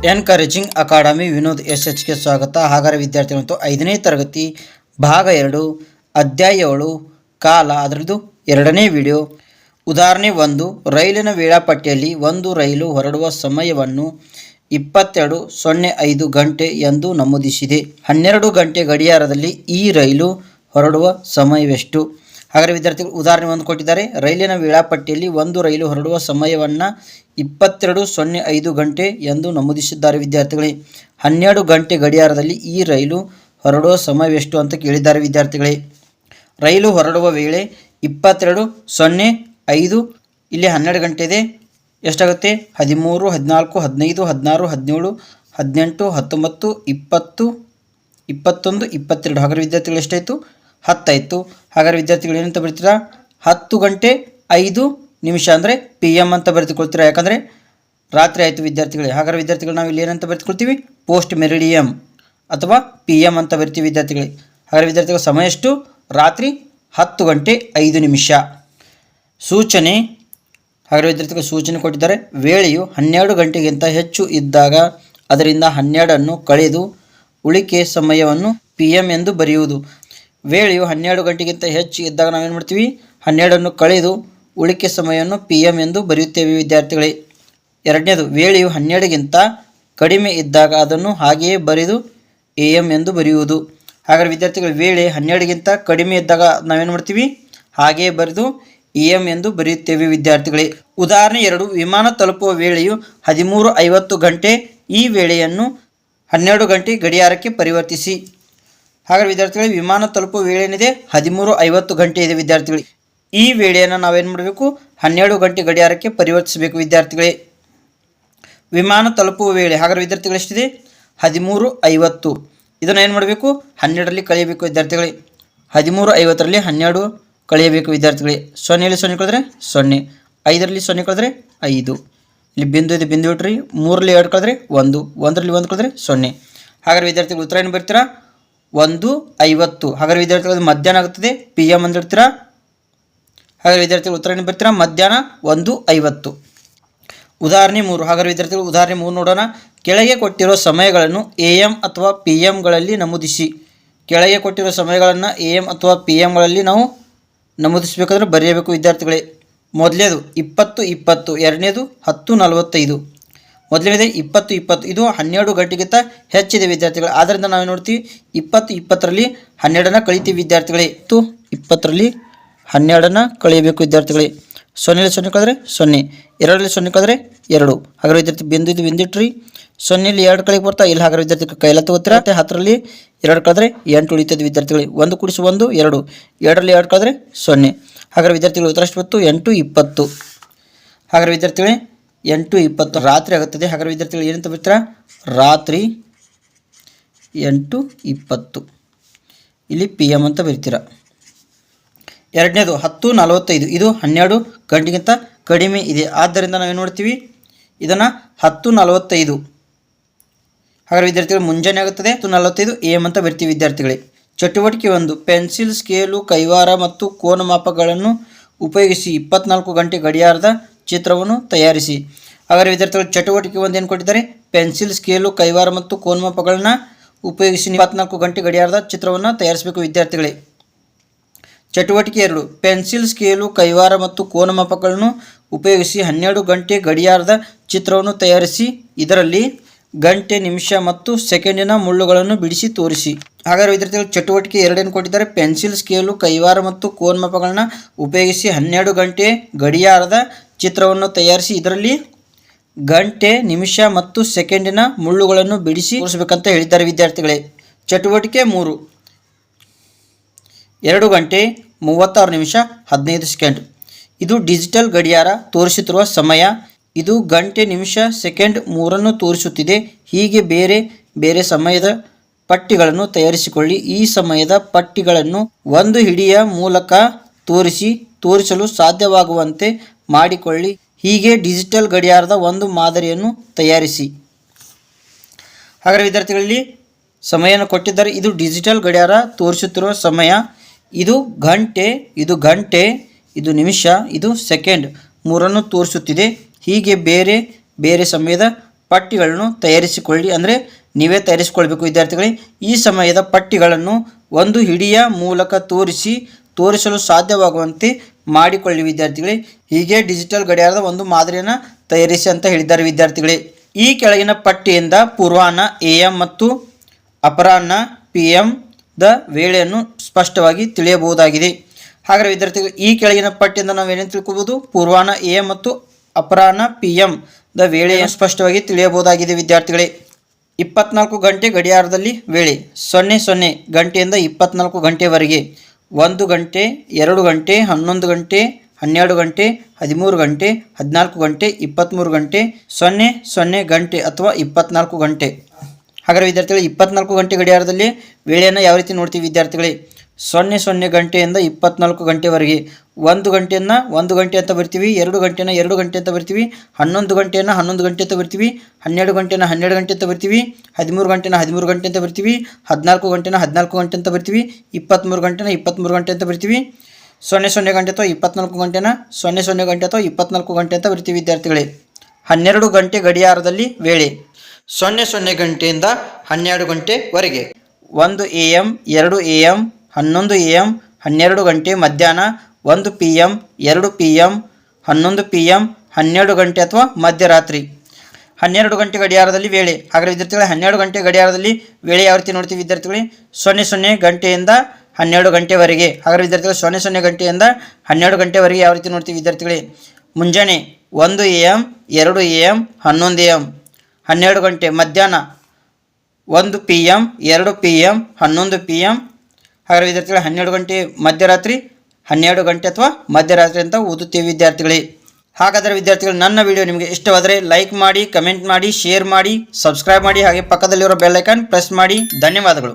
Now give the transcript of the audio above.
Encouraging academy Vinod SHಗೆ ಸ್ವಾಗತ. ಹಾಗಾದರೆ ವಿದ್ಯಾರ್ಥಿಗಳು ಮತ್ತು 5ನೇ ತರಗತಿ ಭಾಗ 2 ಅಧ್ಯಾಯ 7 ಕಾಲ, ಅದರದ್ದು 2ನೇ ವಿಡಿಯೋ. ಉದಾಹರಣೆ 1, ರೈಲಿನ ವೇಳಾಪಟ್ಟಿಯಲ್ಲಿ ಒಂದು ರೈಲು ಹೊರಡುವ ಸಮಯವನ್ನು 22:05 ಗಂಟೆ ಎಂದು ನಮೂದಿಸಿದೆ. 12 ಗಂಟೆ ಗಡಿಯಾರದಲ್ಲಿ ಈ ರೈಲು ಹೊರಡುವ ಸಮಯವೆಷ್ಟು? ಹಾಗಾದರೆ ವಿದ್ಯಾರ್ಥಿಗಳು ಉದಾಹರಣೆ 1 ಕೊಟ್ಟಿದ್ದಾರೆ. ರೈಲಿನ ವೇಳಾಪಟ್ಟಿಯಲ್ಲಿ ಒಂದು ರೈಲು ಹೊರಡುವ ಸಮಯವನ್ನು 22:05 ಗಂಟೆ ಎಂದು ನಮೂದಿಸಿದ್ದಾರೆ. ವಿದ್ಯಾರ್ಥಿಗಳೇ, 12 ಗಂಟೆ ಗಡಿಯಾರದಲ್ಲಿ ಈ ರೈಲು ಹೊರಡುವ ಸಮಯವೆಷ್ಟು ಅಂತ ಕೇಳಿದ್ದಾರೆ. ವಿದ್ಯಾರ್ಥಿಗಳೇ, ರೈಲು ಹೊರಡುವ ವೇಳೆ 22:05, ಇಲ್ಲಿ 12 ಗಂಟೆ ಇದೆ, ಎಷ್ಟಾಗುತ್ತೆ? 13, 14, 15, 16, 17, 18, 19, 20, 21, 22. ಹಾಗಾದರೆ ವಿದ್ಯಾರ್ಥಿಗಳು ಎಷ್ಟಾಯಿತು? 10 ಆಯಿತು. ಹಾಗಾದರೆ ವಿದ್ಯಾರ್ಥಿಗಳು ಏನಂತ ಬರ್ತೀರಾ? 10 ಗಂಟೆ 5 ನಿಮಿಷ ಅಂದರೆ PM ಅಂತ ಬರೆದುಕೊಳ್ತೀರಾ, ಯಾಕಂದರೆ ರಾತ್ರಿ ಆಯಿತು ವಿದ್ಯಾರ್ಥಿಗಳೇ. ಹಾಗಾದರೆ ವಿದ್ಯಾರ್ಥಿಗಳು ನಾವು ಇಲ್ಲಿ ಏನಂತ ಬರೆದುಕೊಳ್ತೀವಿ? ಪೋಸ್ಟ್ ಮೆರಿಡಿಯಮ್ ಅಥವಾ PM ಅಂತ ಬರ್ತೀವಿ ವಿದ್ಯಾರ್ಥಿಗಳೇ. ಹಾಗಾದರೆ ವಿದ್ಯಾರ್ಥಿಗಳ ಸಮಯ ಎಷ್ಟು? ರಾತ್ರಿ 10 ಗಂಟೆ 5 ನಿಮಿಷ. ಸೂಚನೆ, ಹಾಗಾದರೆ ವಿದ್ಯಾರ್ಥಿಗಳು ಸೂಚನೆ ಕೊಟ್ಟಿದ್ದಾರೆ. ವೇಳೆಯು 12 ಗಂಟೆಗಿಂತ ಹೆಚ್ಚು ಇದ್ದಾಗ ಅದರಿಂದ 12 ಕಳೆದು ಉಳಿಕೆ ಸಮಯವನ್ನು PM ಎಂದು ಬರೆಯುವುದು. ವೇಳೆಯು 12 ಗಂಟೆಗಿಂತ ಹೆಚ್ಚು ಇದ್ದಾಗ ನಾವೇನು ಮಾಡ್ತೀವಿ? 12 ಕಳೆದು ಉಳಿಕೆ ಸಮಯವನ್ನು PM ಎಂದು ಬರೆಯುತ್ತೇವೆ ವಿದ್ಯಾರ್ಥಿಗಳೇ. ಎರಡನೇದು, ವೇಳೆಯು 12ಗಿಂತ ಕಡಿಮೆ ಇದ್ದಾಗ ಅದನ್ನು ಹಾಗೆಯೇ ಬರೆದು AM ಎಂದು ಬರೆಯುವುದು. ಹಾಗಾದರೆ ವಿದ್ಯಾರ್ಥಿಗಳು ವೇಳೆ 12ಗಿಂತ ಕಡಿಮೆ ಇದ್ದಾಗ ನಾವೇನು ಮಾಡ್ತೀವಿ? ಹಾಗೆಯೇ ಬರೆದು AM ಎಂದು ಬರೆಯುತ್ತೇವೆ ವಿದ್ಯಾರ್ಥಿಗಳೇ. ಉದಾಹರಣೆ 2, ವಿಮಾನ ತಲುಪುವ ವೇಳೆಯು 13:50 ಗಂಟೆ. ಈ ವೇಳೆಯನ್ನು 12 ಗಂಟೆ ಗಡಿಯಾರಕ್ಕೆ ಪರಿವರ್ತಿಸಿ. ಹಾಗಾದರೆ ವಿದ್ಯಾರ್ಥಿಗಳೇ, ವಿಮಾನ ತಲುಪುವ ವೇಳೆ ಏನಿದೆ? 13:50 ಗಂಟೆ ಇದೆ ವಿದ್ಯಾರ್ಥಿಗಳೇ. ಈ ವೇಳೆಯನ್ನು ನಾವೇನು ಮಾಡಬೇಕು? 12 ಗಂಟೆ ಗಡಿಯಾರಕ್ಕೆ ಪರಿವರ್ತಿಸಬೇಕು ವಿದ್ಯಾರ್ಥಿಗಳೇ. ವಿಮಾನ ತಲುಪುವ ವೇಳೆ, ಹಾಗಾದರೆ ವಿದ್ಯಾರ್ಥಿಗಳು ಎಷ್ಟಿದೆ? 13:50. ಇದನ್ನು ಏನು ಮಾಡಬೇಕು? 12ರಲ್ಲಿ ಕಳೆಯಬೇಕು ವಿದ್ಯಾರ್ಥಿಗಳೇ. 13:50ರಲ್ಲಿ 12 ಕಳೆಯಬೇಕು ವಿದ್ಯಾರ್ಥಿಗಳೇ. 0ರಲ್ಲಿ 0 ಕಳೆದ್ರೆ 0, 5ರಲ್ಲಿ 0 ಕಳೆದ್ರೆ 5, ಇಲ್ಲಿ ಬಿಂದು ಇದೆ, ಬಿಂದು ಇಟ್ರಿ. 3ರಲ್ಲಿ 2 ಕಳೆದ್ರೆ 1, 1ರಲ್ಲಿ 1 ಕಳೆದ್ರೆ 0. ಹಾಗಾದರೆ ವಿದ್ಯಾರ್ಥಿಗಳು ಉತ್ತರ ಏನು ಬರ್ತೀರಾ? 1:50. ಹಾಗಾದರೆ ವಿದ್ಯಾರ್ಥಿಗಳು ಮಧ್ಯಾಹ್ನ ಆಗುತ್ತದೆ, PM ಅಂತ ಇಡ್ತೀರಾ. ಹಾಗಾದರೆ ವಿದ್ಯಾರ್ಥಿಗಳು ಉತ್ತರ ಏನು ಬರ್ತೀರಾ? ಮಧ್ಯಾಹ್ನ 1:50. ಉದಾಹರಣೆ 3, ಹಾಗಾದರೆ ವಿದ್ಯಾರ್ಥಿಗಳು ಉದಾಹರಣೆ 3 ನೋಡೋಣ. ಕೆಳಗೆ ಕೊಟ್ಟಿರುವ ಸಮಯಗಳನ್ನು AM ಅಥವಾ PMಗಳಲ್ಲಿ ನಮೂದಿಸಿ. ಕೆಳಗೆ ಕೊಟ್ಟಿರುವ ಸಮಯಗಳನ್ನು AM ಅಥವಾ PMಗಳಲ್ಲಿ ನಾವು ನಮೂದಿಸಬೇಕಾದ್ರೆ ಬರೆಯಬೇಕು ವಿದ್ಯಾರ್ಥಿಗಳೇ. ಮೊದಲನೇದು 20:20, ಎರಡನೇದು 10:45. ಮೊದಲನೇದೇ 20:20, ಇದು 12 ಗಂಟೆಗಿಂತ ಹೆಚ್ಚಿದೆ ವಿದ್ಯಾರ್ಥಿಗಳು. ಆದ್ದರಿಂದ ನಾವೇನು ನೋಡ್ತೀವಿ? 20:20ರಲ್ಲಿ 12ನ್ನು ಕಳಿತೀವಿ ವಿದ್ಯಾರ್ಥಿಗಳೇ. 20:20ರಲ್ಲಿ 12ನ್ನು ಕಳೆಯಬೇಕು ವಿದ್ಯಾರ್ಥಿಗಳೇ. 0ರಲ್ಲಿ 0 ಕಳೆದ್ರೆ 0, 2ರಲ್ಲಿ 0 ಕಳೆದ್ರೆ 2. ಹಾಗಾದರೆ ವಿದ್ಯಾರ್ಥಿ ಬಿಂದು ಇದು ಬಿಂದಿಟ್ರಿ. 0ರಲ್ಲಿ 2 ಕಳೆಗೆ ಬರ್ತಾ ಇಲ್ಲ. ಹಾಗಾದರೆ ವಿದ್ಯಾರ್ಥಿ ಕೈಲ ತಗೋತೀರಾ. 10ರಲ್ಲಿ 2 ಕಳೆದ್ರೆ 8 ಉಳಿತದೆ ವಿದ್ಯಾರ್ಥಿಗಳೇ. 1 + 1 2, 2ರಲ್ಲಿ 2 ಕಳೆದ್ರೆ 0. ಹಾಗಾದರೆ ವಿದ್ಯಾರ್ಥಿಗಳು ಉತ್ತರ ಎಷ್ಟು ಬಂತು? 8:20. ಹಾಗಾದರೆ ವಿದ್ಯಾರ್ಥಿಗಳೇ 8:20 ರಾತ್ರಿ ಆಗುತ್ತದೆ. ಹಾಗಾದರೆ ವಿದ್ಯಾರ್ಥಿಗಳು ಏನಂತ ಬರ್ತೀರಾ? ರಾತ್ರಿ 8:20, ಇಲ್ಲಿ PM ಅಂತ ಬರೀತೀರಾ. ಎರಡನೇದು 10:45, ಇದು 12 ಗಂಟೆಗಿಂತ ಕಡಿಮೆ ಇದೆ. ಆದ್ದರಿಂದ ನಾವೇನು ನೋಡ್ತೀವಿ? ಇದನ್ನು 10:45. ಹಾಗಾದರೆ ವಿದ್ಯಾರ್ಥಿಗಳು ಮುಂಜಾನೆ ಆಗುತ್ತದೆ. 10:45 AM ಅಂತ ಬರ್ತೀವಿ ವಿದ್ಯಾರ್ಥಿಗಳೇ. ಚಟುವಟಿಕೆ 1, ಪೆನ್ಸಿಲ್, ಸ್ಕೇಲು, ಕೈವಾರ ಮತ್ತು ಕೋನಮಾಪಗಳನ್ನು ಉಪಯೋಗಿಸಿ 24 ಗಂಟೆ ಗಡಿಯಾರದ ಚಿತ್ರವನ್ನು ತಯಾರಿಸಿ. ಹಾಗಾದರೆ ವಿದ್ಯಾರ್ಥಿಗಳು ಚಟುವಟಿಕೆ 1 ಏನು ಕೊಟ್ಟಿದ್ದಾರೆ? ಪೆನ್ಸಿಲ್, ಸ್ಕೇಲು, ಕೈವಾರ ಮತ್ತು ಕೋನಮಾಪಗಳನ್ನು ಉಪಯೋಗಿಸಿ 24 ಗಂಟೆ ಗಡಿಯಾರದ ಚಿತ್ರವನ್ನು ತಯಾರಿಸಬೇಕು ವಿದ್ಯಾರ್ಥಿಗಳೇ. ಚಟುವಟಿಕೆ 2, ಪೆನ್ಸಿಲ್, ಸ್ಕೇಲು, ಕೈವಾರ ಮತ್ತು ಕೋನಮಾಪಗಳನ್ನು ಉಪಯೋಗಿಸಿ 12 ಗಂಟೆ ಗಡಿಯಾರದ ಚಿತ್ರವನ್ನು ತಯಾರಿಸಿ. ಇದರಲ್ಲಿ ಗಂಟೆ, ನಿಮಿಷ ಮತ್ತು ಸೆಕೆಂಡಿನ ಮುಳ್ಳುಗಳನ್ನು ಬಿಡಿಸಿ ತೋರಿಸಿ. ಹಾಗಾದರೆ ವಿದ್ಯಾರ್ಥಿಗಳು ಚಟುವಟಿಕೆ 2 ಏನು ಕೊಟ್ಟಿದ್ದಾರೆ? ಪೆನ್ಸಿಲ್, ಸ್ಕೇಲು, ಕೈವಾರ ಮತ್ತು ಕೋನಮಾಪಗಳನ್ನು ಉಪಯೋಗಿಸಿ 12 ಗಂಟೆ ಗಡಿಯಾರದ ಚಿತ್ರವನ್ನು ತಯಾರಿಸಿ. ಇದರಲ್ಲಿ ಗಂಟೆ, ನಿಮಿಷ ಮತ್ತು ಸೆಕೆಂಡಿನ ಮುಳ್ಳುಗಳನ್ನು ಬಿಡಿಸಿ ತೋರಿಸಬೇಕಂತ ಹೇಳಿದ್ದಾರೆ ವಿದ್ಯಾರ್ಥಿಗಳೇ. ಚಟುವಟಿಕೆ 3, 2 ಗಂಟೆ 36 ನಿಮಿಷ 15 ಸೆಕೆಂಡ್. ಇದು ಡಿಜಿಟಲ್ ಗಡಿಯಾರ ತೋರಿಸುತ್ತಿರುವ ಸಮಯ. ಇದು ಗಂಟೆ, ನಿಮಿಷ, ಸೆಕೆಂಡ್ ಮೂರನ್ನು ತೋರಿಸುತ್ತಿದೆ. ಹೀಗೆ ಬೇರೆ ಬೇರೆ ಸಮಯದ ಪಟ್ಟಿಗಳನ್ನು ತಯಾರಿಸಿಕೊಳ್ಳಿ. ಈ ಸಮಯದ ಪಟ್ಟಿಗಳನ್ನು ಒಂದು ಹಿಡಿಯ ಮೂಲಕ ತೋರಿಸಲು ಸಾಧ್ಯವಾಗುವಂತೆ ಮಾಡಿಕೊಳ್ಳಿ. ಹೀಗೆ ಡಿಜಿಟಲ್ ಗಡಿಯಾರದ ಒಂದು ಮಾದರಿಯನ್ನು ತಯಾರಿಸಿ. ಹಾಗಾದರೆ ವಿದ್ಯಾರ್ಥಿಗಳಲ್ಲಿ ಸಮಯವನ್ನು ಕೊಟ್ಟಿದ್ದಾರೆ. ಇದು ಡಿಜಿಟಲ್ ಗಡಿಯಾರ ತೋರಿಸುತ್ತಿರುವ ಸಮಯ. ಇದು ಗಂಟೆ, ಇದು ನಿಮಿಷ, ಇದು ಸೆಕೆಂಡ್ ಮೂರನ್ನು ತೋರಿಸುತ್ತಿದೆ. ಹೀಗೆ ಬೇರೆ ಬೇರೆ ಸಮಯದ ಪಟ್ಟಿಗಳನ್ನು ತಯಾರಿಸಿಕೊಳ್ಳಿ. ಅಂದರೆ ನೀವೇ ತಯಾರಿಸಿಕೊಳ್ಬೇಕು ವಿದ್ಯಾರ್ಥಿಗಳೇ. ಈ ಸಮಯದ ಪಟ್ಟಿಗಳನ್ನು ಒಂದು ಹಿಡಿಯ ಮೂಲಕ ತೋರಿಸಲು ಸಾಧ್ಯವಾಗುವಂತೆ ಮಾಡಿಕೊಳ್ಳಿ ವಿದ್ಯಾರ್ಥಿಗಳೇ. ಹೀಗೆ ಡಿಜಿಟಲ್ ಗಡಿಯಾರದ ಒಂದು ಮಾದರಿಯನ್ನು ತಯಾರಿಸಿ ಅಂತ ಹೇಳಿದ್ದಾರೆ ವಿದ್ಯಾರ್ಥಿಗಳೇ. ಈ ಕೆಳಗಿನ ಪಟ್ಟಿಯಿಂದ ಪೂರ್ವಾಹ್ನ AM ಮತ್ತು ಅಪರಾಹ್ನ PM ದ ವೇಳೆಯನ್ನು ಸ್ಪಷ್ಟವಾಗಿ ತಿಳಿಯಬಹುದಾಗಿದೆ. ಹಾಗಾದರೆ ವಿದ್ಯಾರ್ಥಿಗಳು ಈ ಕೆಳಗಿನ ಪಟ್ಟಿಯಿಂದ ನಾವೇನೇನು ತಿಳ್ಕೊಬೋದು? ಪೂರ್ವಾಹ್ನ AM ಮತ್ತು ಅಪರಾಹ್ನ PM ದ ವೇಳೆಯನ್ನು ಸ್ಪಷ್ಟವಾಗಿ ತಿಳಿಯಬಹುದಾಗಿದೆ ವಿದ್ಯಾರ್ಥಿಗಳೇ. 24 ಗಂಟೆ ಗಡಿಯಾರದಲ್ಲಿ ವೇಳೆ 00 ಗಂಟೆಯಿಂದ 24 ಗಂಟೆವರೆಗೆ 1 ಗಂಟೆ, 2 ಗಂಟೆ, 11 ಗಂಟೆ, 12 ಗಂಟೆ, 13 ಗಂಟೆ, 14 ಗಂಟೆ, 23 ಗಂಟೆ, 00 ಗಂಟೆ ಅಥವಾ 24 ಗಂಟೆ. ಹಾಗಾದರೆ ವಿದ್ಯಾರ್ಥಿಗಳು 24 ಗಂಟೆ ಗಡಿಯಾರದಲ್ಲಿ ವೇಳೆಯನ್ನು ಯಾವ ರೀತಿ ನೋಡ್ತೀವಿ ವಿದ್ಯಾರ್ಥಿಗಳೇ? 00 ಗಂಟೆಯಿಂದ 24 ಗಂಟೆವರೆಗೆ 1 ಗಂಟೆಯನ್ನು 1 ಗಂಟೆ ಅಂತ ಬರ್ತೀವಿ, 2 ಗಂಟೆನ 2 ಗಂಟೆ ಅಂತ ಬರ್ತೀವಿ, 11 ಗಂಟೆಯನ್ನು 11 ಗಂಟೆ ಅಂತ ಬರ್ತೀವಿ, 12 ಗಂಟೆನ 12 ಗಂಟೆ ಅಂತ ಬರ್ತೀವಿ, 13 ಗಂಟೆನ 13 ಗಂಟೆ ಅಂತ ಬರ್ತೀವಿ, 14 ಗಂಟೆನ 14 ಗಂಟೆ ಅಂತ ಬರ್ತೀವಿ, 23 ಗಂಟೆನ 23 ಗಂಟೆ ಅಂತ ಬರ್ತೀವಿ, 00 ಗಂಟೆ ಅಥವಾ 24 ಗಂಟೆನ 00 ಗಂಟೆ ಅಥವಾ 24 ಗಂಟೆ ಅಂತ ಬರ್ತೀವಿ ವಿದ್ಯಾರ್ಥಿಗಳೇ. 12 ಗಂಟೆ ಗಡಿಯಾರದಲ್ಲಿ ವೇಳೆ 00 ಗಂಟೆಯಿಂದ 12 ಗಂಟೆವರೆಗೆ 1 AM, 2 AM, 11 AM, 12 ಗಂಟೆ ಮಧ್ಯಾಹ್ನ, 1 PM, 2 PM, 11 PM, 12 ಗಂಟೆ ಅಥವಾ ಮಧ್ಯರಾತ್ರಿ. 12 ಗಂಟೆ ಗಡಿಯಾರದಲ್ಲಿ ವೇಳೆ. ಹಾಗಾದರೆ ವಿದ್ಯಾರ್ಥಿಗಳೇ 12 ಗಂಟೆ ಗಡಿಯಾರದಲ್ಲಿ ವೇಳೆ ಯಾವ ರೀತಿ ನೋಡ್ತೀವಿ ವಿದ್ಯಾರ್ಥಿಗಳೇ? 00 ಗಂಟೆಯಿಂದ 12 ಗಂಟೆವರೆಗೆ. ಹಾಗಾದರೆ ವಿದ್ಯಾರ್ಥಿಗಳು 00 ಗಂಟೆಯಿಂದ 12 ಗಂಟೆವರೆಗೆ ಯಾವ ರೀತಿ ನೋಡ್ತೀವಿ ವಿದ್ಯಾರ್ಥಿಗಳೇ? ಮುಂಜಾನೆ 1 AM, 2 AM, 11 AM, 12 ಗಂಟೆ ಮಧ್ಯಾಹ್ನ, 1 PM, 2 PM, 11 PM. ಹಾಗಾದರೆ ವಿದ್ಯಾರ್ಥಿಗಳು 12 ಗಂಟೆ ಮಧ್ಯರಾತ್ರಿ, 12 ಗಂಟೆ ಅಥವಾ ಮಧ್ಯರಾತ್ರಿ ಅಂತ ಓದುತ್ತೇವೆ ವಿದ್ಯಾರ್ಥಿಗಳೇ. ಹಾಗಾದರೆ ವಿದ್ಯಾರ್ಥಿಗಳು ನನ್ನ ವಿಡಿಯೋ ನಿಮಗೆ ಇಷ್ಟವಾದರೆ ಲೈಕ್ ಮಾಡಿ, ಕಮೆಂಟ್ ಮಾಡಿ, ಶೇರ್ ಮಾಡಿ, ಸಬ್ಸ್ಕ್ರೈಬ್ ಮಾಡಿ, ಹಾಗೆ ಪಕ್ಕದಲ್ಲಿರೋ ಬೆಲ್ ಐಕಾನ್ ಪ್ರೆಸ್ ಮಾಡಿ. ಧನ್ಯವಾದಗಳು.